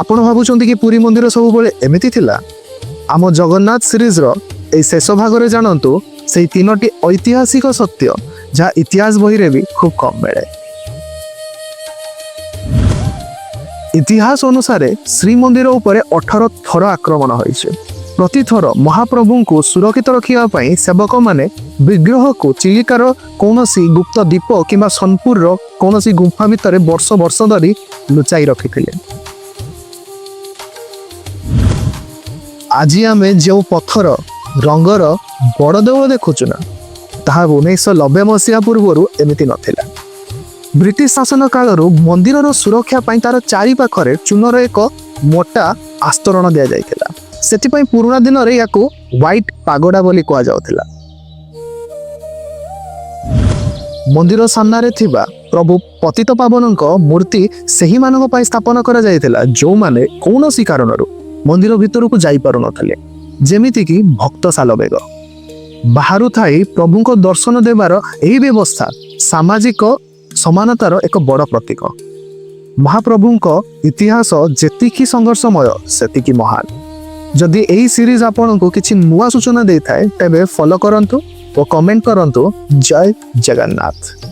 आपण भावुंट कि पुरी मंदिर सब बेले एमती थिला? आम जगन्नाथ सीरीज ए शेष भाग जानतु से तीनोटी ऐतिहासिक सत्य जहाँ इतिहास बही भी खूब कम मिले। इतिहास अनुसार श्रीमंदिर उपर 18 थर आक्रमण होइछे। प्रति थर महाप्रभु को सुरक्षित रखापी सेवक माने विग्रह को चिलिकार कौनसी गुप्त द्वीप किंबा सोनपुर कौनसी गुंफा भितर वर्ष वर्ष धरी लुचाई रखिथिले। आज आम जो पत्थर रंगर बड़ देउल देखुचुना ताहा 1990 मसीहा पूर्व एमती नथिला। ब्रिटिश शासन काल मंदिर सुरक्षा तार चारि पाखरे चूनर एक मोटा आस्तरण दि जाइथिला। सेतिपई पुराना दिन रे याको व्हाइट पागोडा बोली कहा जाउथिला। मंदिर सामने थिबा प्रभु पतित पावनक मूर्ति सेही मानक पई स्थापन करा जाइथिला जो माने कौनसी कारणरू मंदिर भितर को जाई पारु नथले, जेमिति कि भक्त सालबेग। बाहरु थाई प्रभु को दर्शन देवार एही व्यवस्था सामाजिक समानतार एक बड़ प्रतीक। महाप्रभु इतिहास जेतिकी संघर्षमय सेतिकी महान। जदि एही सीरीज आपन को किछि नुआ सूचना देता है तेबे फॉलो करंतु और कमेंट करंतु। जय जगन्नाथ।